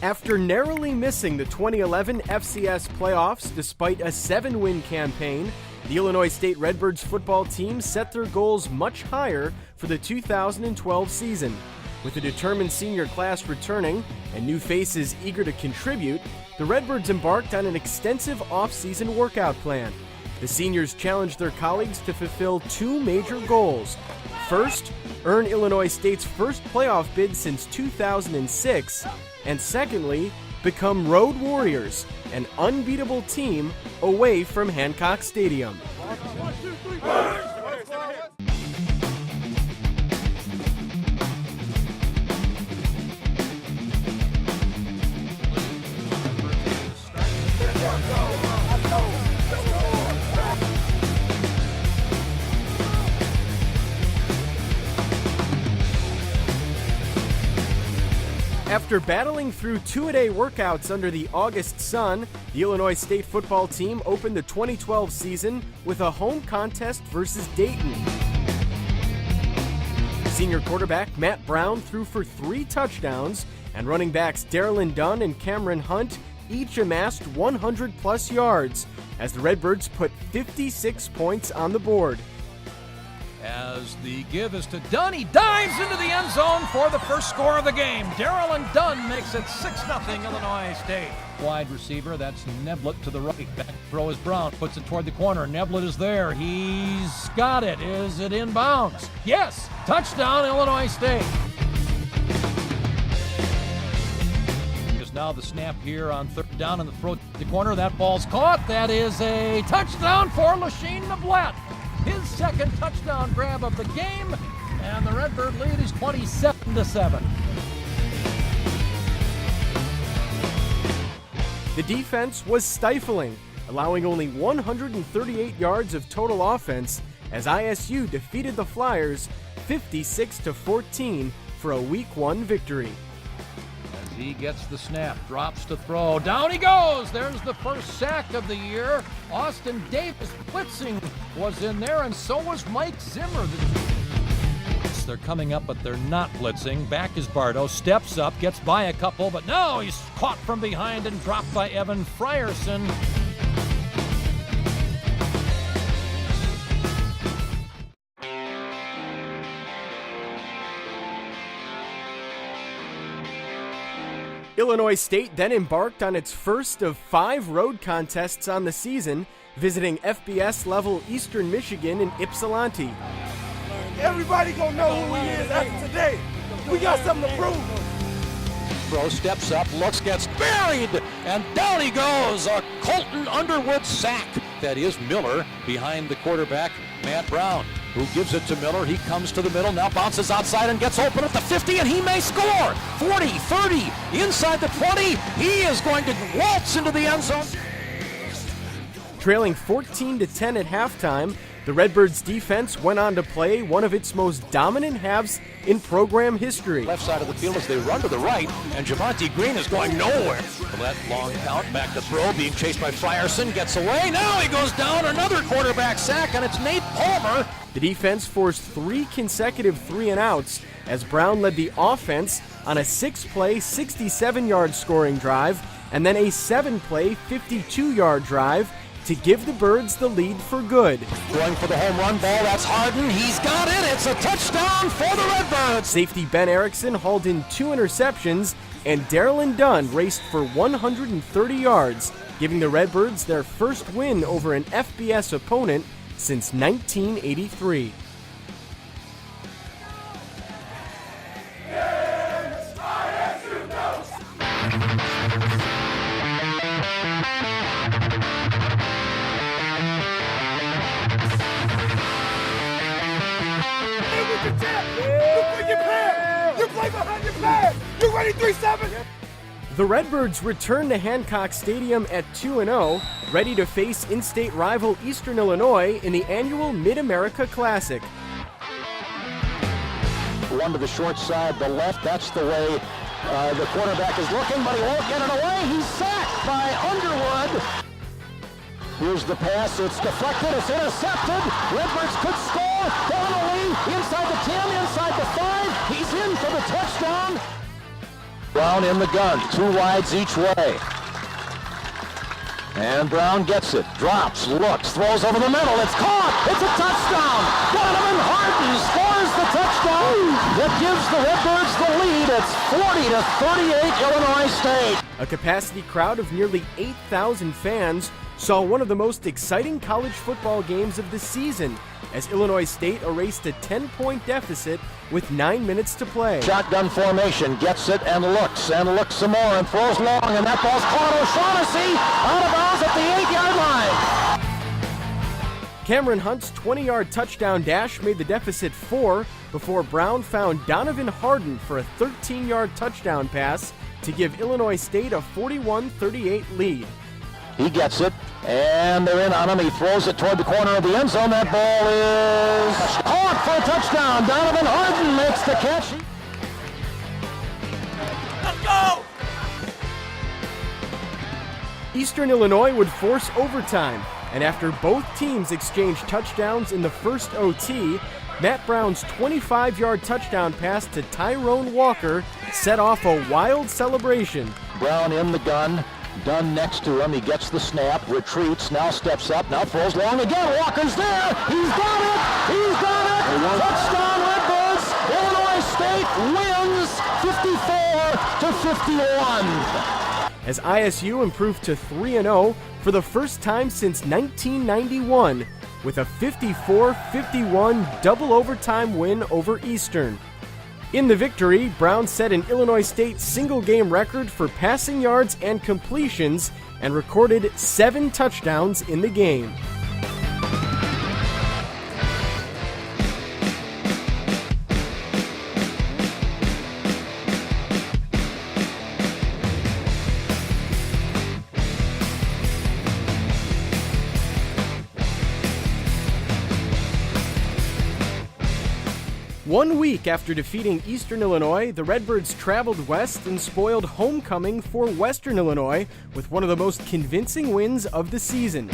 After narrowly missing the 2011 FCS playoffs despite a 7-win campaign, the Illinois State Redbirds football team set their goals much higher for the 2012 season. With a determined senior class returning and new faces eager to contribute, the Redbirds embarked on an extensive off-season workout plan. The seniors challenged their colleagues to fulfill two major goals. First, earn Illinois State's first playoff bid since 2006, and secondly, become road warriors, an unbeatable team away from Hancock Stadium. After battling through two-a-day workouts under the August sun, the Illinois State football team opened the 2012 season with a home contest versus Dayton. Senior quarterback Matt Brown threw for 3 touchdowns, and running backs Darylyn Dunn and Cameron Hunt each amassed 100-plus yards, as the Redbirds put 56 points on the board. As the give is to Dunn, he dives into the end zone for the first score of the game. Darylyn Dunn makes it 6-0 Illinois State. Wide receiver, that's Neblett to the right. Back throw is Brown, puts it toward the corner. Neblett is there. He's got it. Is it in bounds? Yes! Touchdown, Illinois State. Is now the snap here on third down in the throw to the corner. That ball's caught. That is a touchdown for Lachine Neblett. His second touchdown grab of the game, and the Redbird lead is 27-7. The defense was stifling, allowing only 138 yards of total offense as ISU defeated the Flyers 56-14 for a Week 1 victory. As he gets the snap, drops to throw, down he goes! There's the first sack of the year. Austin Davis blitzing was in there, and so was Mike Zimmer. They're coming up, but they're not blitzing. Back is Bardo, steps up, gets by a couple, but no, he's caught from behind and dropped by Evan Frierson. Illinois State then embarked on its first of 5 road contests on the season, visiting FBS-level Eastern Michigan in Ypsilanti. Everybody gonna know who he is after today. We got something to prove. Throw, steps up, looks, gets buried, and down he goes. A Colton Underwood sack. That is Miller behind the quarterback, Matt Brown, who gives it to Miller. He comes to the middle, now bounces outside and gets open at the 50, and he may score. 40, 30, inside the 20. He is going to waltz into the end zone. Trailing 14-10 at halftime, the Redbirds' defense went on to play one of its most dominant halves in program history. Left side of the field as they run to the right, and Javonte Green is going nowhere. That long count, back to throw, being chased by Frierson, gets away. Now he goes down, another quarterback sack, and it's Nate Palmer. The defense forced 3 consecutive 3-and-outs as Brown led the offense on a 6-play, 67-yard scoring drive, and then a 7-play, 52-yard drive to give the Birds the lead for good. Going for the home run ball, that's Harden. He's got it. It's a touchdown for the Redbirds. Safety Ben Erickson hauled in 2 interceptions, and Darylyn Dunn raced for 130 yards, giving the Redbirds their first win over an FBS opponent since 1983. You play behind your pad. You ready 3-7? The Redbirds return to Hancock Stadium at 2-0, ready to face in-state rival Eastern Illinois in the annual Mid-America Classic. One to the short side, the left, that's the way the quarterback is looking, but he won't get it away. He's sacked by Underwood. Here's the pass, it's deflected, it's intercepted. Redbirds could score. Donnelly inside the 10, inside the 5. He's in for the touchdown. Brown in the gun, 2 wides each way. And Brown gets it, drops, looks, throws over the middle, it's caught, it's a touchdown! Donovan Harden scores the touchdown that gives the Redbirds the lead. It's 40-38 Illinois State. A capacity crowd of nearly 8,000 fans saw one of the most exciting college football games of the season as Illinois State erased a 10-point deficit with 9 minutes to play. Shotgun formation, gets it and looks some more and throws long, and that ball's caught. O'Shaughnessy out of bounds at the 8-yard line. Cameron Hunt's 20-yard touchdown dash made the deficit 4 before Brown found Donovan Harden for a 13-yard touchdown pass to give Illinois State a 41-38 lead. He gets it, and they're in on him. He throws it toward the corner of the end zone. That ball is caught for a touchdown. Donovan Harden makes the catch. Let's go! Eastern Illinois would force overtime, and after both teams exchanged touchdowns in the first OT, Matt Brown's 25-yard touchdown pass to Tyrone Walker set off a wild celebration. Brown in the gun. Dunn next to him. He gets the snap, retreats, now steps up, now throws long again. Walker's there. He's got it. He's got it. Touchdown Redbirds. Illinois State wins 54-51. As ISU improved to 3-0 for the first time since 1991 with a 54-51 double overtime win over Eastern. In the victory, Brown set an Illinois State single-game record for passing yards and completions and recorded 7 touchdowns in the game. One week after defeating Eastern Illinois, the Redbirds traveled west and spoiled homecoming for Western Illinois with one of the most convincing wins of the season.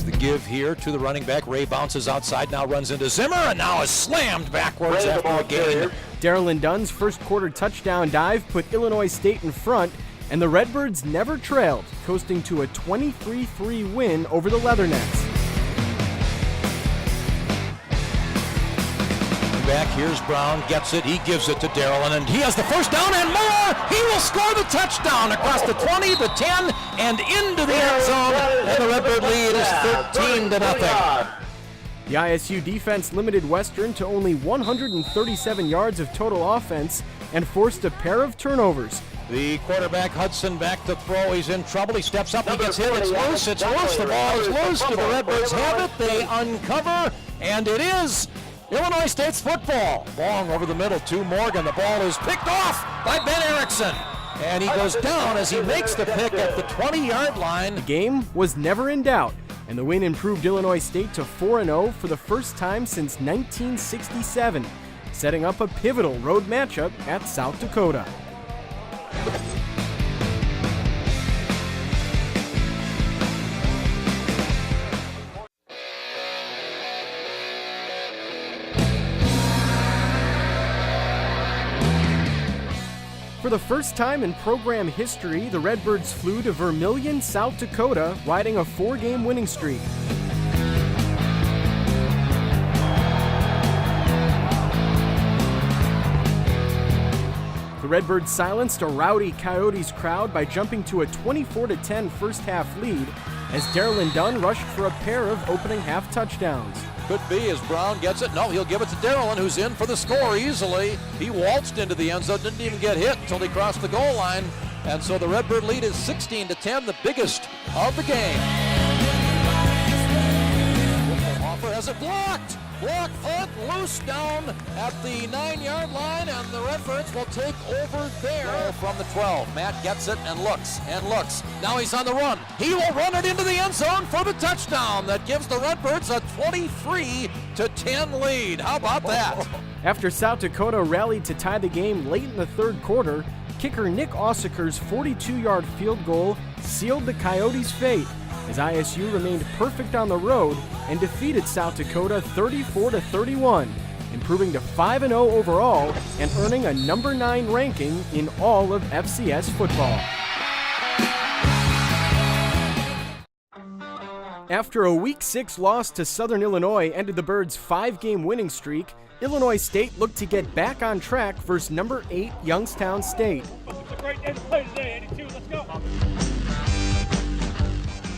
The give here to the running back. Ray bounces outside, now runs into Zimmer, and now is slammed backwards after a gain. Darylyn Dunn's first quarter touchdown dive put Illinois State in front, and the Redbirds never trailed, coasting to a 23-3 win over the Leathernecks. Back, here's Brown, gets it, he gives it to Darylyn, and he has the first down and more! He will score the touchdown across the 20, the 10, and into the end zone, and the Redbird lead is 13-0. The ISU defense limited Western to only 137 yards of total offense and forced a pair of turnovers. The quarterback, Hudson, back to throw. He's in trouble. He steps up. He gets hit. It's loose. It's loose. The ball is loose. Do the Redbirds have it? They uncover, and it is Illinois State's football. Long over the middle to Morgan. The ball is picked off by Ben Erickson. And he goes down as he makes the pick at the 20-yard line. The game was never in doubt, and the win improved Illinois State to 4-0 for the first time since 1967, setting up a pivotal road matchup at South Dakota. For the first time in program history, the Redbirds flew to Vermillion, South Dakota, riding a 4-game winning streak. The Redbirds silenced a rowdy Coyotes crowd by jumping to a 24-10 first-half lead as Darylyn Dunn rushed for a pair of opening half touchdowns. Could be as Brown gets it. No, he'll give it to Darylyn, who's in for the score easily. He waltzed into the end zone, didn't even get hit until he crossed the goal line. And so the Redbird lead is 16-10, the biggest of the game. Hoffer has it blocked. Block punt, loose down at the 9-yard line, and the Redbirds will take over there from the 12. Matt gets it and looks and looks. Now he's on the run. He will run it into the end zone for the touchdown that gives the Redbirds a 23-10 lead. How about that? After South Dakota rallied to tie the game late in the third quarter, kicker Nick Ossaker's 42-yard field goal sealed the Coyotes' fate as ISU remained perfect on the road and defeated South Dakota 34-31, improving to 5-0 overall and earning a number 9 ranking in all of FCS football. After a Week 6 loss to Southern Illinois ended the Birds' 5-game winning streak, Illinois State looked to get back on track versus number 8 Youngstown State. It's a great day to play today, 82. Let's go.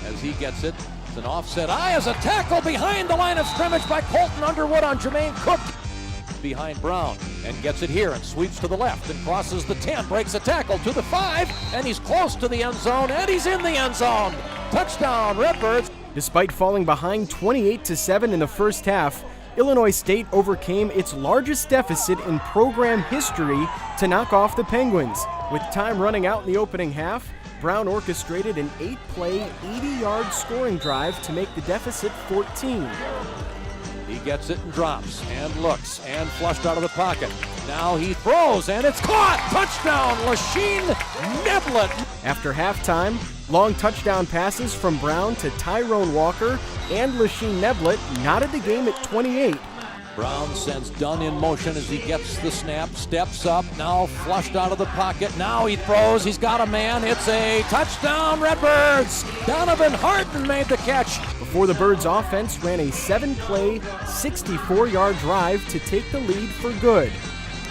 As he gets it, it's an offset eye as a tackle behind the line of scrimmage by Colton Underwood on Jermaine Cook. Behind Brown and gets it here and sweeps to the left and crosses the 10, breaks a tackle to the 5, and he's close to the end zone, and he's in the end zone. Touchdown, Redbirds. Despite falling behind 28-7 in the first half, Illinois State overcame its largest deficit in program history to knock off the Penguins. With time running out in the opening half, Brown orchestrated an 8-play, 80-yard scoring drive to make the deficit 14. He gets it and drops and looks and flushed out of the pocket. Now he throws and it's caught! Touchdown, Lachine Neblett! After halftime, long touchdown passes from Brown to Tyrone Walker and Lachine Neblett knotted the game at 28. Brown sends Dunn in motion as he gets the snap, steps up, now flushed out of the pocket. Now he throws, he's got a man, it's a touchdown, Redbirds! Donovan Harden made the catch. Before the Birds offense ran a 7-play, 64-yard drive to take the lead for good.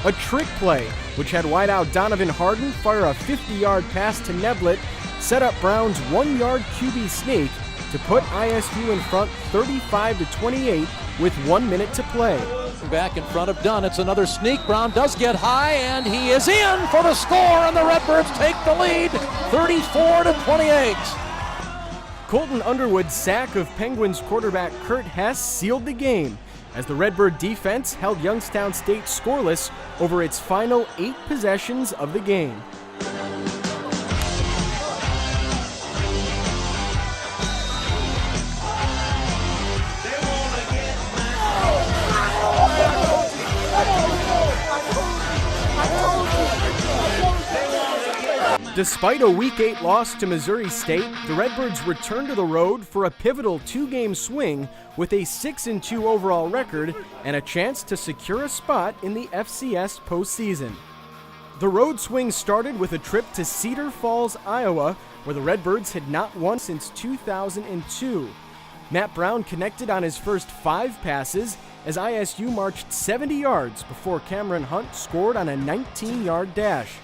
A trick play, which had wideout Donovan Harden fire a 50-yard pass to Neblett, set up Brown's 1-yard QB sneak to put ISU in front 35-28 with 1 minute to play. Back in front of Dunn, it's another sneak. Brown does get high, and he is in for the score, and the Redbirds take the lead, 34-28. Colton Underwood's sack of Penguins quarterback Kurt Hess sealed the game, as the Redbird defense held Youngstown State scoreless over its final 8 possessions of the game. Despite a Week 8 loss to Missouri State, the Redbirds returned to the road for a pivotal 2-game swing with a 6-2 overall record and a chance to secure a spot in the FCS postseason. The road swing started with a trip to Cedar Falls, Iowa, where the Redbirds had not won since 2002. Matt Brown connected on his first 5 passes as ISU marched 70 yards before Cameron Hunt scored on a 19-yard dash.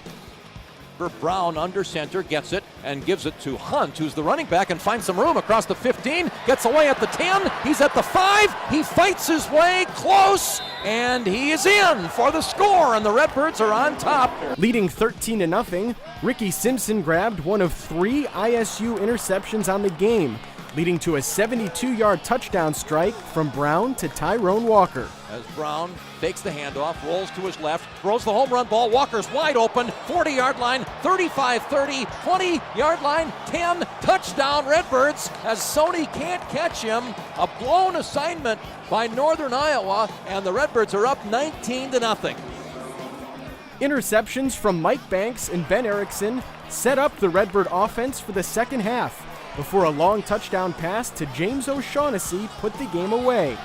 Brown under center gets it and gives it to Hunt, who's the running back, and finds some room across the 15, gets away at the 10, he's at the 5, he fights his way close, and he is in for the score, and the Redbirds are on top. Leading 13-0, Ricky Simpson grabbed one of 3 ISU interceptions on the game, leading to a 72-yard touchdown strike from Brown to Tyrone Walker. As Brown takes the handoff, rolls to his left, throws the home run ball, Walker's wide open, 40-yard line, 35-30, 20-yard line, 10, touchdown Redbirds, as Sony can't catch him. A blown assignment by Northern Iowa, and the Redbirds are up 19-0. Interceptions from Mike Banks and Ben Erickson set up the Redbird offense for the second half, before a long touchdown pass to James O'Shaughnessy put the game away.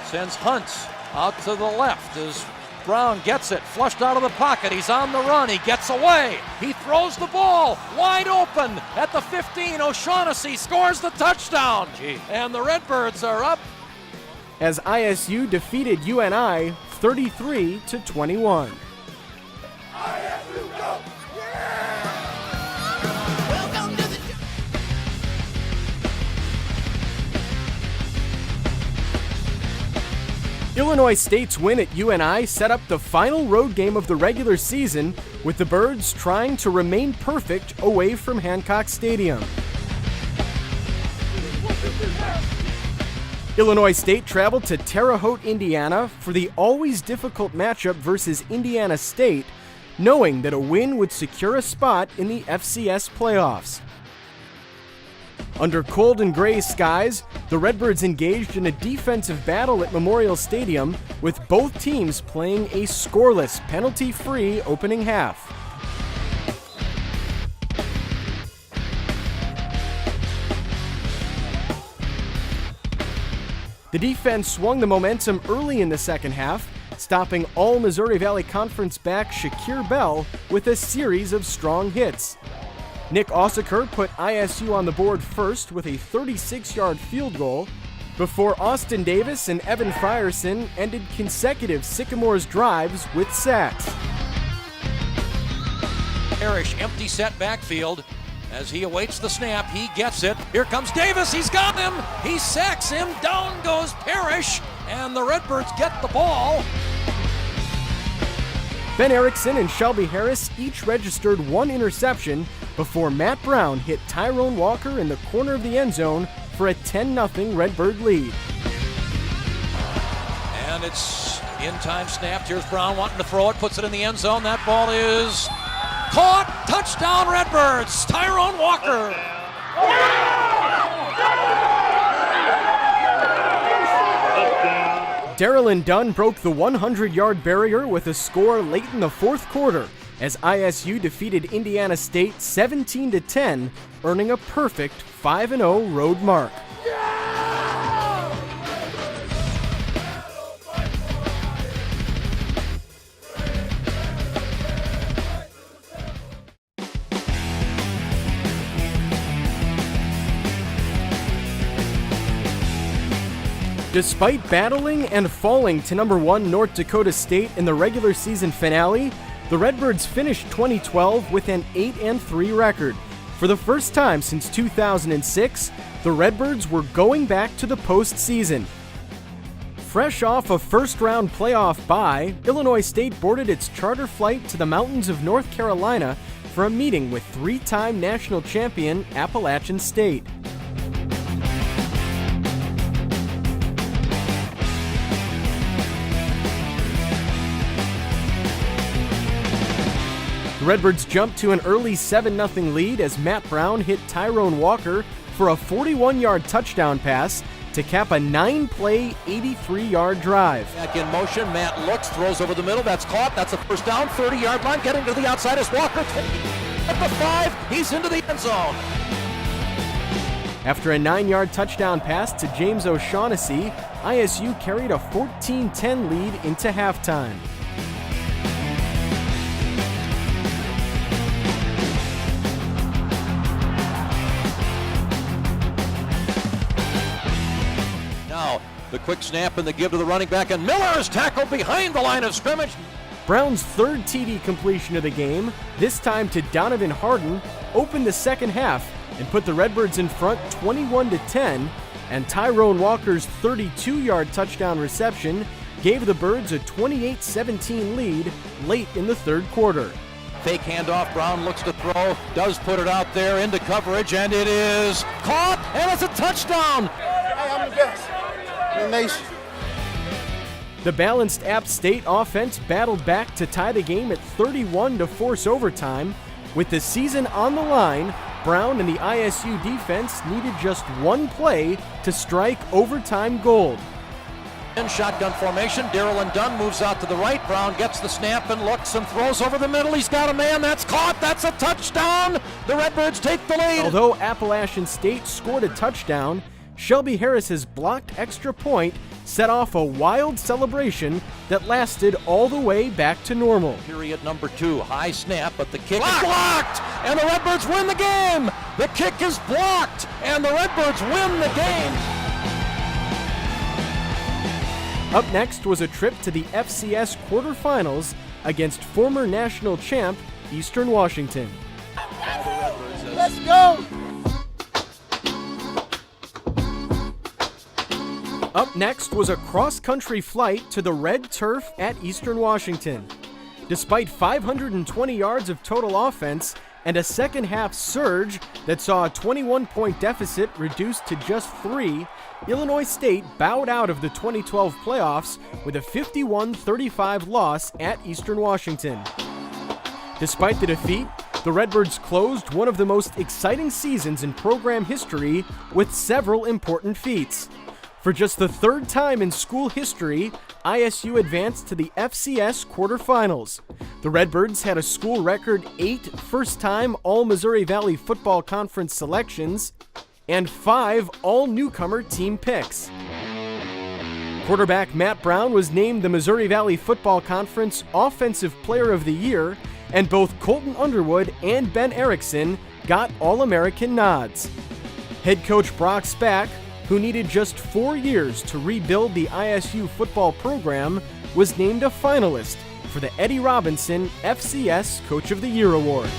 Sends Hunt out to the left as Brown gets it, flushed out of the pocket. He's on the run. He gets away. He throws the ball wide open at the 15. O'Shaughnessy scores the touchdown. And the Redbirds are up. As ISU defeated UNI 33-21. Illinois State's win at UNI set up the final road game of the regular season, with the Birds trying to remain perfect away from Hancock Stadium. Illinois State traveled to Terre Haute, Indiana for the always difficult matchup versus Indiana State, knowing that a win would secure a spot in the FCS playoffs. Under cold and gray skies, the Redbirds engaged in a defensive battle at Memorial Stadium, with both teams playing a scoreless, penalty-free opening half. The defense swung the momentum early in the second half stopping all Missouri Valley Conference back Shakir Bell with a series of strong hits. Nick Osseker put ISU on the board first with a 36-yard field goal, before Austin Davis and Evan Frierson ended consecutive Sycamore's drives with sacks. Parrish, empty set backfield. As he awaits the snap, he gets it. Here comes Davis, he's got him! He sacks him, down goes Parrish, and the Redbirds get the ball. Ben Erickson and Shelby Harris each registered one interception before Matt Brown hit Tyrone Walker in the corner of the end zone for a 10-0 Redbird lead. And it's in-time snapped. Here's Brown wanting to throw it, puts it in the end zone. That ball is caught. Touchdown Redbirds. Tyrone Walker. Darylyn Dunn broke the 100-yard barrier with a score late in the fourth quarter as ISU defeated Indiana State 17-10, earning a perfect 5-0 road mark. Despite battling and falling to number 1 North Dakota State in the regular season finale, the Redbirds finished 2012 with an 8-3 record. For the first time since 2006, the Redbirds were going back to the postseason. Fresh off a first-round playoff bye, Illinois State boarded its charter flight to the mountains of North Carolina for a meeting with three-time national champion Appalachian State. The Redbirds jumped to an early 7-0 lead as Matt Brown hit Tyrone Walker for a 41-yard touchdown pass to cap a 9-play, 83-yard drive. Back in motion, Matt looks, throws over the middle, that's caught, that's a first down, 30-yard line, getting to the outside is Walker, at the 5, he's into the end zone. After a 9-yard touchdown pass to James O'Shaughnessy, ISU carried a 14-10 lead into halftime. The quick snap and the give to the running back, and Miller is tackled behind the line of scrimmage. Brown's third TD completion of the game, this time to Donovan Harden, opened the second half and put the Redbirds in front 21-10, and Tyrone Walker's 32-yard touchdown reception gave the Birds a 28-17 lead late in the third quarter. Fake handoff, Brown looks to throw, does put it out there into coverage, and it is caught, and it's a touchdown! Hey, I'm the best. The nation. The balanced App State offense battled back to tie the game at 31 to force overtime. With the season on the line, Brown and the ISU defense needed just one play to strike overtime gold. In shotgun formation, Darylyn Dunn moves out to the right. Brown gets the snap and looks and throws over the middle. He's got a man, that's caught, that's a touchdown! The Redbirds take the lead. Although Appalachian State scored a touchdown, Shelby Harris's blocked extra point set off a wild celebration that lasted all the way back to normal. Period number 2, high snap, but the kick is blocked, and the Redbirds win the game! The kick is blocked, and the Redbirds win the game! Up next was a trip to the FCS quarterfinals against former national champ Eastern Washington. Let's go! Up next was a cross-country flight to the red turf at Eastern Washington. Despite 520 yards of total offense and a second-half surge that saw a 21-point deficit reduced to just 3, Illinois State bowed out of the 2012 playoffs with a 51-35 loss at Eastern Washington. Despite the defeat, the Redbirds closed one of the most exciting seasons in program history with several important feats. For just the third time in school history, ISU advanced to the FCS quarterfinals. The Redbirds had a school record 8 first-time All-Missouri Valley Football Conference selections and 5 all-newcomer team picks. Quarterback Matt Brown was named the Missouri Valley Football Conference Offensive Player of the Year, and both Colton Underwood and Ben Erickson got All-American nods. Head coach Brock Spack, who needed just 4 years to rebuild the ISU football program, was named a finalist for the Eddie Robinson FCS Coach of the Year Award.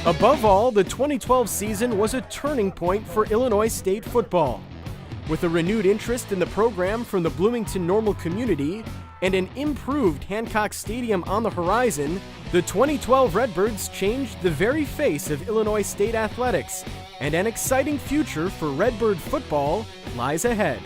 Above all, the 2012 season was a turning point for Illinois State football. With a renewed interest in the program from the Bloomington Normal community and an improved Hancock Stadium on the horizon, the 2012 Redbirds changed the very face of Illinois State athletics, and an exciting future for Redbird football lies ahead.